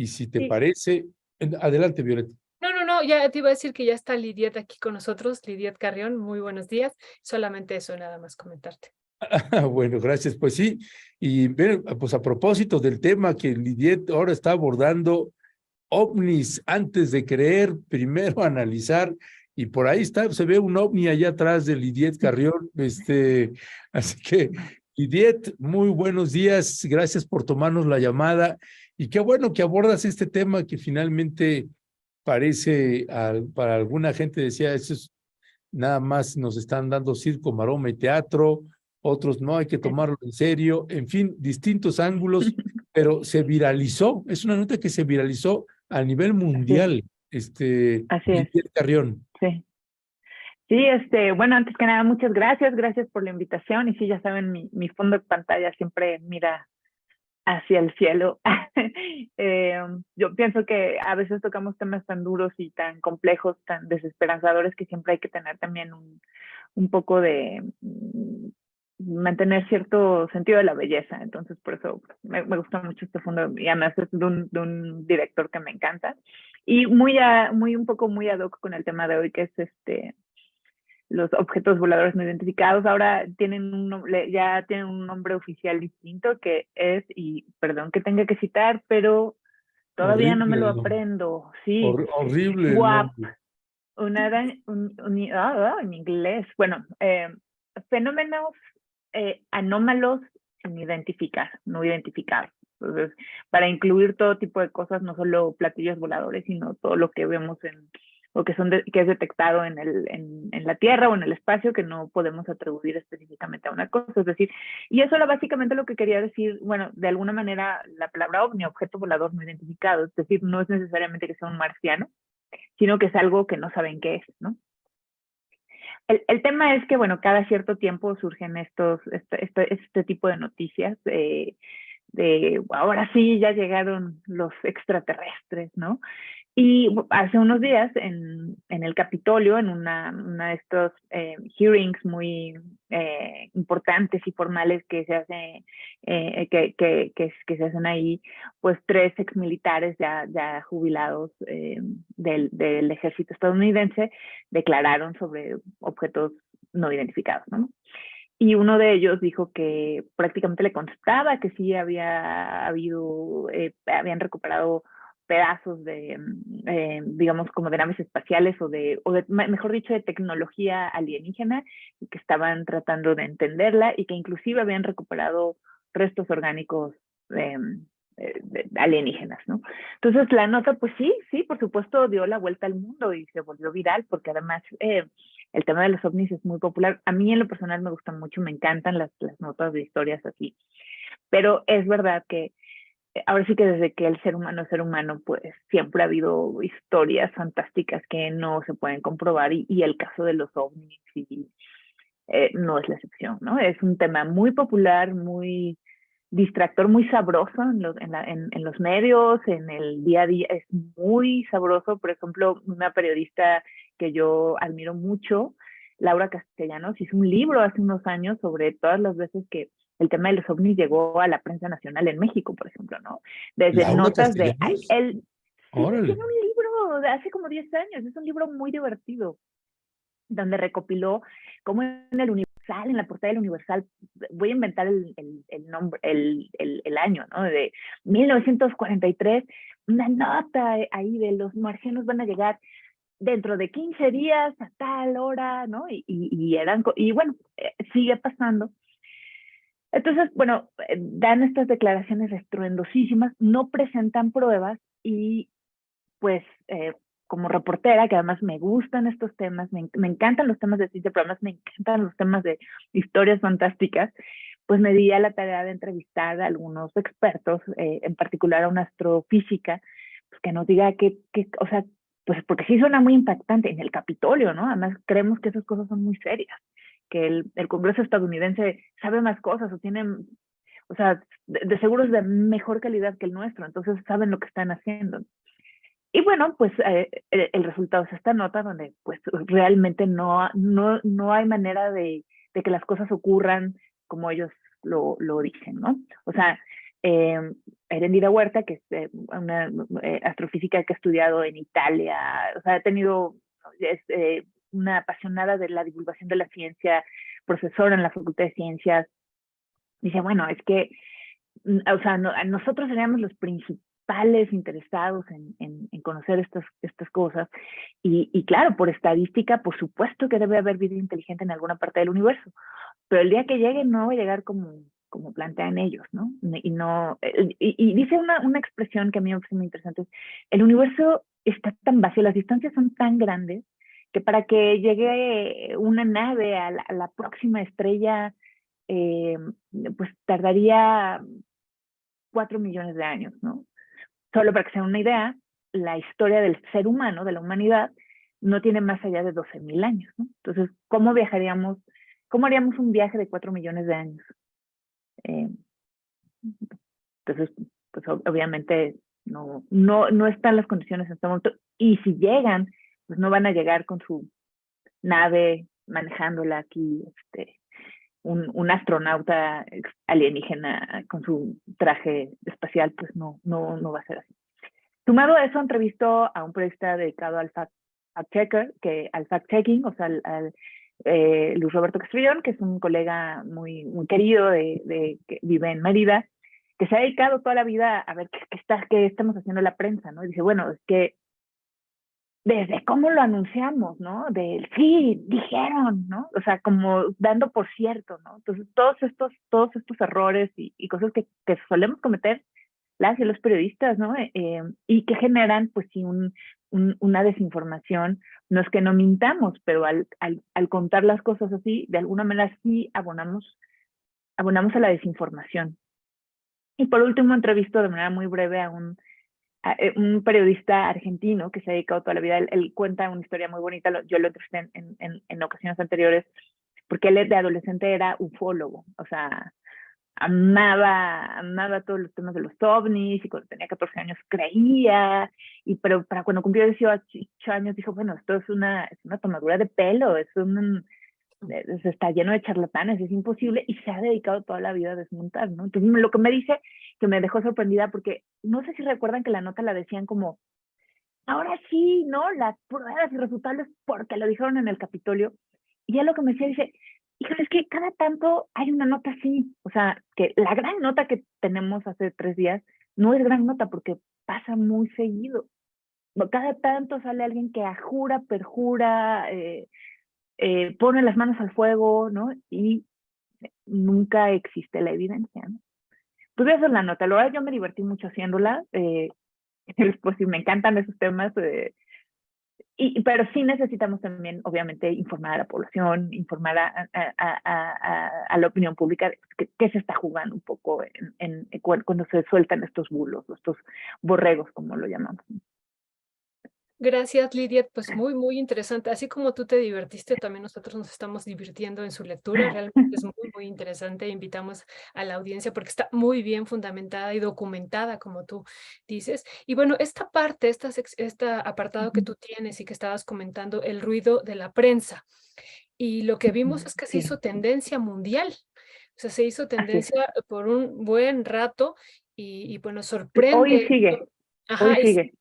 y si te Sí. parece, adelante, Violeta. No, ya te iba a decir que ya está Lidiet aquí con nosotros, Lidiet Carrión, muy buenos días. Solamente eso, nada más comentarte. Bueno, gracias. Pues sí, y pues a propósito del tema que Lidiet ahora está abordando, ovnis, antes de creer, primero analizar, y por ahí está, se ve un ovni allá atrás de Lidiet Carrión, así que Lidiet, muy buenos días, gracias por tomarnos la llamada, y qué bueno que abordas este tema que finalmente parece, para alguna gente decía, eso es nada más nos están dando circo, maroma y teatro, otros no, hay que tomarlo en serio, en fin, distintos ángulos, pero se viralizó, es una nota que se viralizó a nivel Así es, mundial, así es, Lidia Carrión. sí. Sí, bueno, antes que nada, muchas gracias por la invitación. Y sí, ya saben, mi fondo de pantalla siempre mira hacia el cielo. Yo pienso que a veces tocamos temas tan duros y tan complejos, tan desesperanzadores, que siempre hay que tener también un poco de mantener cierto sentido de la belleza. Entonces, por eso me gusta mucho este fondo, y además es de un director que me encanta. Y un poco muy ad hoc con el tema de hoy, que es los objetos voladores no identificados. Ahora ya tienen un nombre oficial distinto, que es, y perdón que tenga que citar, pero todavía no me Horrible lo el nombre, aprendo. Sí, horrible el WAP, nombre. en inglés. Bueno, fenómenos anómalos sin identificar, no identificados. Entonces, para incluir todo tipo de cosas, no solo platillos voladores, sino todo lo que vemos o que es detectado en la Tierra o en el espacio, que no podemos atribuir específicamente a una cosa. Es decir, y eso era básicamente lo que quería decir, bueno, de alguna manera, la palabra ovni, objeto volador no identificado. Es decir, no es necesariamente que sea un marciano, sino que es algo que no saben qué es, ¿no? El tema es que, bueno, cada cierto tiempo surgen este tipo de noticias ahora sí, ya llegaron los extraterrestres, ¿no? Y hace unos días en el Capitolio, en una de estos hearings muy importantes y formales que se que se hacen ahí, pues 3 exmilitares ya jubilados del ejército estadounidense declararon sobre objetos no identificados, ¿no? Y uno de ellos dijo que prácticamente le constaba que sí habían recuperado pedazos digamos, como de naves espaciales mejor dicho, de tecnología alienígena, y que estaban tratando de entenderla, y que inclusive habían recuperado restos orgánicos eh, alienígenas, ¿no? Entonces la nota, pues sí, por supuesto dio la vuelta al mundo y se volvió viral, porque además el tema de los ovnis es muy popular. A mí en lo personal me gustan mucho, me encantan las notas de historias así, pero es verdad que ahora sí que desde que el ser humano es ser humano, pues siempre ha habido historias fantásticas que no se pueden comprobar, y el caso de los ovnis no es la excepción, ¿no? Es un tema muy popular, muy distractor, muy sabroso en los medios, en el día a día, es muy sabroso. Por ejemplo, una periodista que yo admiro mucho, Laura Castellanos, hizo un libro hace unos años sobre todas las veces que el tema de los ovnis llegó a la prensa nacional en México, por ejemplo, ¿no? Desde ¿Laura notas de, Castellanos? sí, Órale. tiene un libro de hace como 10 años, es un libro muy divertido, donde recopiló cómo en el Universal, en la portada del Universal, voy a inventar el nombre, el año, ¿no? De 1943, una nota ahí de los marcianos van a llegar dentro de 15 días a tal hora, ¿no? Y bueno, sigue pasando. Entonces, bueno, dan estas declaraciones estruendosísimas, no presentan pruebas, y pues como reportera, que además me gustan estos temas, me encantan los temas de ciencia, pero además me encantan los temas de historias fantásticas, pues me di a la tarea de entrevistar a algunos expertos, en particular a una astrofísica, pues que nos diga o sea, pues porque sí suena muy impactante en el Capitolio, ¿no? Además creemos que esas cosas son muy serias, que el Congreso estadounidense sabe más cosas, o sea, de seguro es de mejor calidad que el nuestro, entonces saben lo que están haciendo. Y bueno, pues el resultado es esta nota donde pues realmente no hay manera de que las cosas ocurran como ellos lo dicen, ¿no? O sea, Erendira Huerta, que es una astrofísica que ha estudiado en Italia, o sea, ha tenido, es una apasionada de la divulgación de la ciencia, profesora en la Facultad de Ciencias. Dice, bueno, es que, o sea, nosotros seríamos los principales interesados en conocer estas cosas. Y claro, por estadística, por supuesto que debe haber vida inteligente en alguna parte del universo, pero el día que llegue no va a llegar como plantean ellos, ¿no? Y dice una expresión que a mí me parece muy interesante: el universo está tan vacío, las distancias son tan grandes, que para que llegue una nave a la próxima estrella, pues tardaría 4 millones de años, ¿no? Solo para que se den una idea, la historia del ser humano, de la humanidad, no tiene más allá de 12,000 años, ¿no? Entonces, ¿cómo viajaríamos? ¿Cómo haríamos un viaje de 4 millones de años? Eh, entonces, pues obviamente no están las condiciones en este momento. Y si llegan, pues no van a llegar con su nave manejándola aquí, un astronauta alienígena con su traje espacial, pues no va a ser así. Sumado a eso, entrevistó a un periodista dedicado al fact-checking, o sea, Luis Roberto Castrillón, que es un colega muy querido que vive en Mérida, que se ha dedicado toda la vida a ver qué estamos haciendo la prensa, ¿no? Y dice, bueno, es que desde cómo lo anunciamos, ¿no? Sí, dijeron, ¿no? O sea, como dando por cierto, ¿no? Entonces, todos estos errores y cosas que solemos cometer las y los periodistas, ¿no? Y que generan, pues sí, una desinformación. No es que no mintamos, pero al contar las cosas así, de alguna manera sí abonamos a la desinformación. Y por último, entrevisto de manera muy breve a un periodista argentino que se ha dedicado toda la vida. Él cuenta una historia muy bonita, yo lo entrevisté en ocasiones anteriores, porque él de adolescente era ufólogo, o sea, amaba todos los temas de los ovnis, y cuando tenía 14 años creía, pero para cuando cumplió 18 años dijo, bueno, esto es una tomadura de pelo, está lleno de charlatanes, es imposible, y se ha dedicado toda la vida a desmontar, ¿no? Entonces, lo que me dice, que me dejó sorprendida, porque no sé si recuerdan que la nota la decían como, ahora sí, ¿no? Las pruebas irrefutables porque lo dijeron en el Capitolio. Y ya lo que me decía, dice, híjole, es que cada tanto hay una nota así, o sea, que la gran nota que tenemos hace 3 días no es gran nota porque pasa muy seguido. Cada tanto sale alguien que jura, perjura, pone las manos al fuego, ¿no? Y nunca existe la evidencia, ¿no? Pues esa es la nota. La verdad, yo me divertí mucho haciéndola. Pues sí, me encantan esos temas. Pero sí necesitamos también, obviamente, informar a la población, informar a la opinión pública qué se está jugando un poco cuando se sueltan estos bulos, estos borregos, como lo llamamos. Gracias, Lidia. Pues muy interesante. Así como tú te divertiste, también nosotros nos estamos divirtiendo en su lectura. Realmente es muy interesante. Invitamos a la audiencia porque está muy bien fundamentada y documentada, como tú dices. Y bueno, esta parte, este apartado que tú tienes y que estabas comentando, el ruido de la prensa. Y lo que vimos es que se hizo tendencia mundial. O sea, se hizo tendencia por un buen rato y bueno, Hoy sorprende. sigue, Ajá, hoy sigue.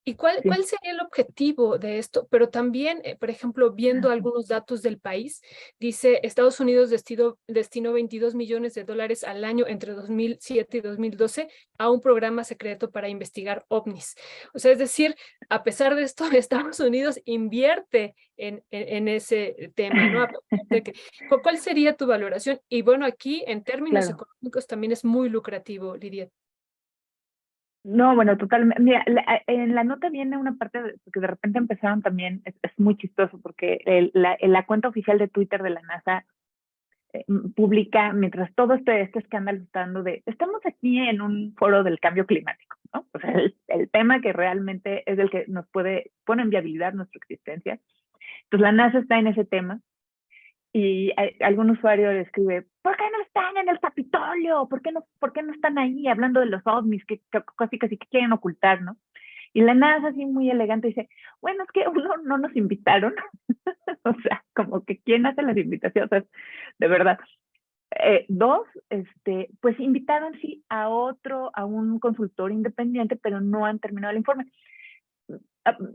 ¿y cuál Sí. sería el objetivo de esto? Pero también, por ejemplo, viendo algunos datos del país, dice Estados Unidos destinó $22 millones al año entre 2007 y 2012 a un programa secreto para investigar ovnis. O sea, es decir, a pesar de esto, Estados Unidos invierte en ese tema, ¿no? ¿Cuál sería tu valoración? Y bueno, aquí en términos Claro. económicos también es muy lucrativo, Lidia. No, bueno, totalmente. Mira, en la nota viene una parte, porque de repente empezaron también, es muy chistoso, porque la cuenta oficial de Twitter de la NASA publica, mientras todo este escándalo está dando estamos aquí en un foro del cambio climático, ¿no? O sea, el tema que realmente es el que nos pone en viabilidad nuestra existencia. Entonces la NASA está en ese tema, y algún usuario le escribe, ¿por qué no están en el Capitolio? ¿Por qué no están ahí hablando de los ovnis que casi que quieren ocultar, ¿no? Y la NASA así muy elegante dice, bueno, es que uno no nos invitaron. O sea, como que quién hace las invitaciones, o sea, de verdad. Dos, pues invitaron sí a un consultor independiente, pero no han terminado el informe.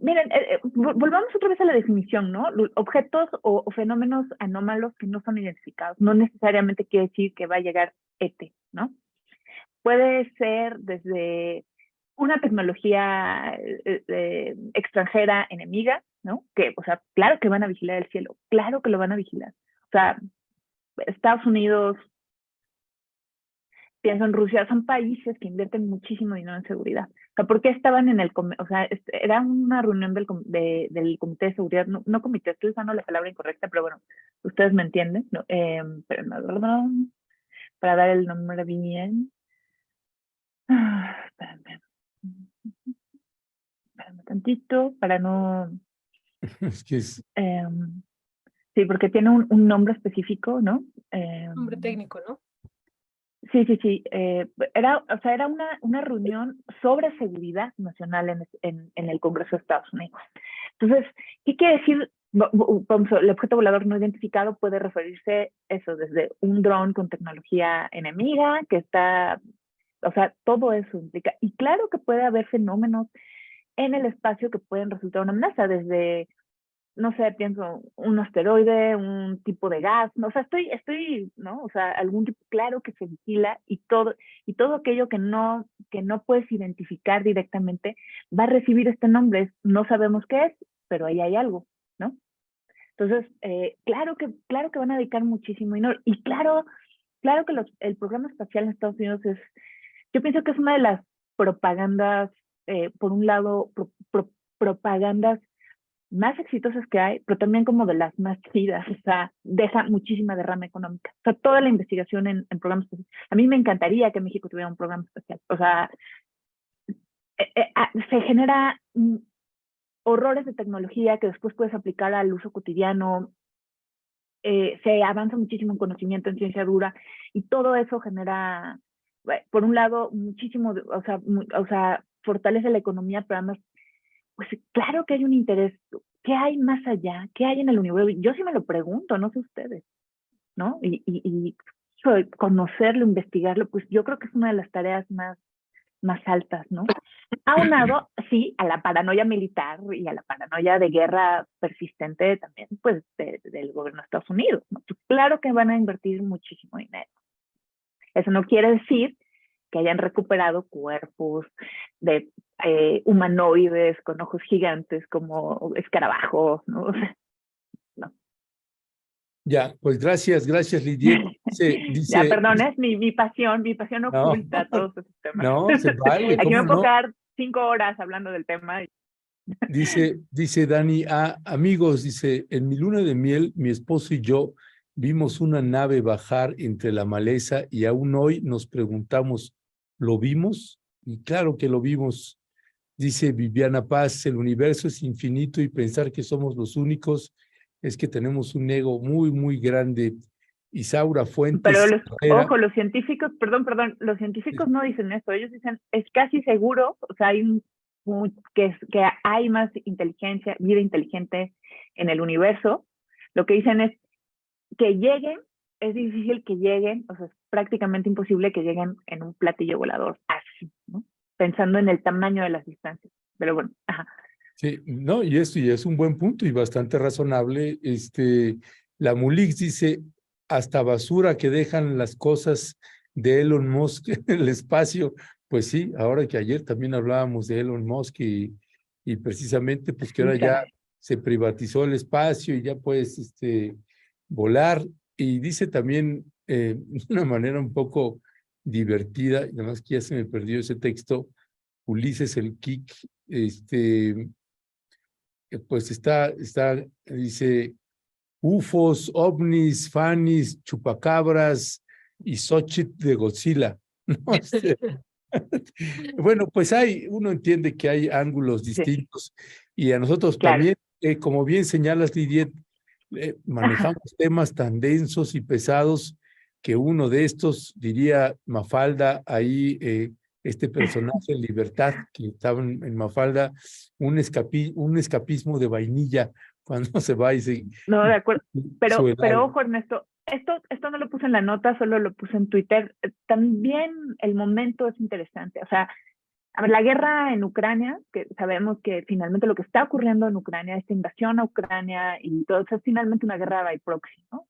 Miren, volvamos otra vez a la definición, ¿no? Objetos o fenómenos anómalos que no son identificados. No necesariamente quiere decir que va a llegar ET, ¿no? Puede ser desde una tecnología extranjera enemiga, ¿no? Que, o sea, claro que van a vigilar el cielo, claro que lo van a vigilar. O sea, Estados Unidos, pienso en Rusia, son países que invierten muchísimo dinero en seguridad. O sea, ¿por qué estaban en o sea, era una reunión del Comité de Seguridad, no comité, estoy usando la palabra incorrecta, pero bueno, ustedes me entienden, ¿no? Pero para dar el nombre bien. Espérame tantito, para no... Es que es... sí, porque tiene un nombre específico, ¿no? Nombre técnico, ¿no? Sí. Era una reunión sobre seguridad nacional en el Congreso de Estados Unidos. Entonces, ¿qué quiere decir? El objeto volador no identificado puede referirse eso, desde un dron con tecnología enemiga, que está, o sea, todo eso implica. Y claro que puede haber fenómenos en el espacio que pueden resultar una amenaza, desde, no sé, pienso, un asteroide, un tipo de gas, ¿no? O sea, ¿no? O sea, algún tipo, claro que se vigila y todo aquello que no puedes identificar directamente va a recibir este nombre. No sabemos qué es, pero ahí hay algo, ¿no? Entonces, claro que van a dedicar muchísimo dinero. Y claro que el programa espacial en Estados Unidos yo pienso que es una de las propagandas, por un lado, propagandas más exitosas que hay, pero también como de las más chidas. O sea, deja muchísima derrama económica. O sea, toda la investigación en programas espaciales. A mí me encantaría que México tuviera un programa espacial. O sea, se genera horrores de tecnología que después puedes aplicar al uso cotidiano. Se avanza muchísimo en conocimiento, en ciencia dura, y todo eso genera, por un lado, muchísimo, o sea, fortalece la economía, pero además, pues claro que hay un interés. ¿Qué hay más allá? ¿Qué hay en el universo? Yo sí me lo pregunto, no sé ustedes, ¿no? Y conocerlo, investigarlo, pues yo creo que es una de las tareas más altas, ¿no? Aunado, sí, a la paranoia militar y a la paranoia de guerra persistente también, pues, del gobierno de Estados Unidos, ¿no? Pues claro que van a invertir muchísimo dinero. Eso no quiere decir que hayan recuperado cuerpos de humanoides con ojos gigantes como escarabajos, ¿no? O sea, no. Ya, pues gracias, Lidiet. Ya, Dice, perdón, es mi pasión no, oculta todos esos temas. no, se vale, Aquí ¿cómo me puedo no? quedar 5 horas hablando del tema. Dice Dani, amigos, dice, en mi luna de miel, mi esposo y yo vimos una nave bajar entre la maleza y aún hoy nos preguntamos, ¿lo vimos? Y claro que lo vimos. Dice Viviana Paz, el universo es infinito y pensar que somos los únicos es que tenemos un ego muy, muy grande. Isaura Pero Fuentes Herrera, ojo, los científicos, perdón, los científicos no dicen eso, ellos dicen, es casi seguro, o sea, que hay más inteligencia, vida inteligente en el universo. Lo que dicen es que lleguen, es difícil que lleguen, o sea, es prácticamente imposible que lleguen en un platillo volador así, ¿no? Pensando en el tamaño de las distancias. Pero bueno, ajá. sí, no, y esto ya es un buen punto y bastante razonable. La Mulix dice, hasta basura que dejan las cosas de Elon Musk en el espacio. Pues sí, ahora que ayer también hablábamos de Elon Musk y precisamente pues que Sí, ahora ya caray. se privatizó el espacio y ya puedes volar. Y dice también de una manera un poco divertida, y además que ya se me perdió ese texto, Ulises el Kik, pues dice, UFOs, ovnis, fanis, chupacabras y Xochitl de Godzilla. ¿No? Bueno, pues uno entiende que hay ángulos Sí, distintos y a nosotros claro. también, como bien señalas, Lidiet, Ajá. manejamos temas tan densos y pesados que uno de estos, diría Mafalda, ahí este personaje en Libertad, que estaba en Mafalda, un escapismo de vainilla cuando se va y No, de acuerdo. su Pero helado. ojo, Ernesto, esto no lo puse en la nota, solo lo puse en Twitter. También el momento es interesante. O sea, a ver, la guerra en Ucrania, que sabemos que finalmente lo que está ocurriendo en Ucrania, esta invasión a Ucrania y todo eso es finalmente una guerra by proxy, ¿no?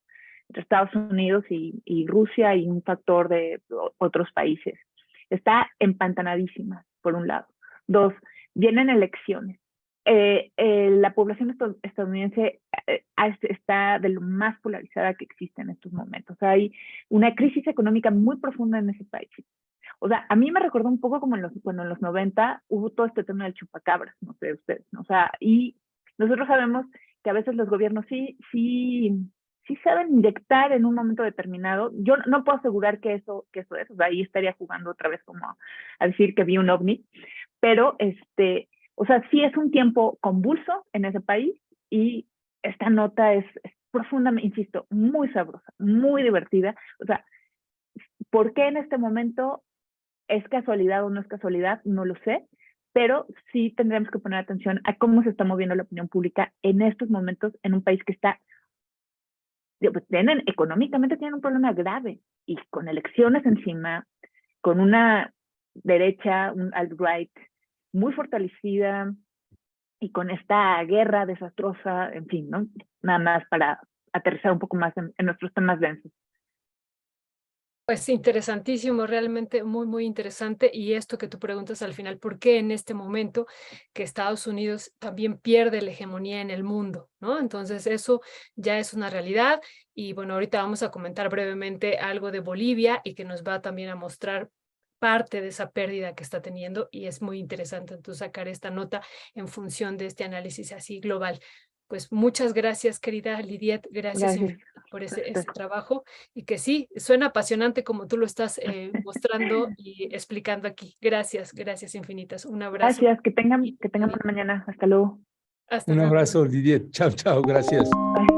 Entre Estados Unidos y Rusia y un factor de otros países. Está empantanadísima, por un lado. Dos, vienen elecciones. La población estadounidense está de lo más polarizada que existe en estos momentos. Hay una crisis económica muy profunda en ese país. O sea, a mí me recordó un poco como cuando en los 90 hubo todo este tema del chupacabras, no sé ustedes, ¿no? O sea, y nosotros sabemos que a veces los gobiernos sí saben inyectar en un momento determinado. Yo no puedo asegurar que eso es, o sea, ahí estaría jugando otra vez como a decir que vi un ovni, pero o sea, sí es un tiempo convulso en ese país y esta nota es profundamente, insisto, muy sabrosa, muy divertida. O sea, ¿por qué en este momento es casualidad o no es casualidad? No lo sé, pero sí tendremos que poner atención a cómo se está moviendo la opinión pública en estos momentos en un país que está, pues, económicamente tienen un problema grave y con elecciones encima, con una derecha, un alt-right muy fortalecida y con esta guerra desastrosa, en fin, ¿no? Nada más para aterrizar un poco más en nuestros temas densos. Pues interesantísimo, realmente muy, muy interesante. Y esto que tú preguntas al final, ¿por qué en este momento que Estados Unidos también pierde la hegemonía en el mundo, ¿no? Entonces eso ya es una realidad. Y bueno, ahorita vamos a comentar brevemente algo de Bolivia y que nos va también a mostrar parte de esa pérdida que está teniendo. Y es muy interesante entonces sacar esta nota en función de este análisis así global. Pues muchas gracias, querida Lidiet, gracias por ese trabajo y que sí, suena apasionante como tú lo estás mostrando y explicando aquí. Gracias, gracias infinitas. Un abrazo. Gracias, que tengan buena mañana. Hasta luego. Hasta Un luego. abrazo, Lidiet. Chao, chao, gracias. Bye.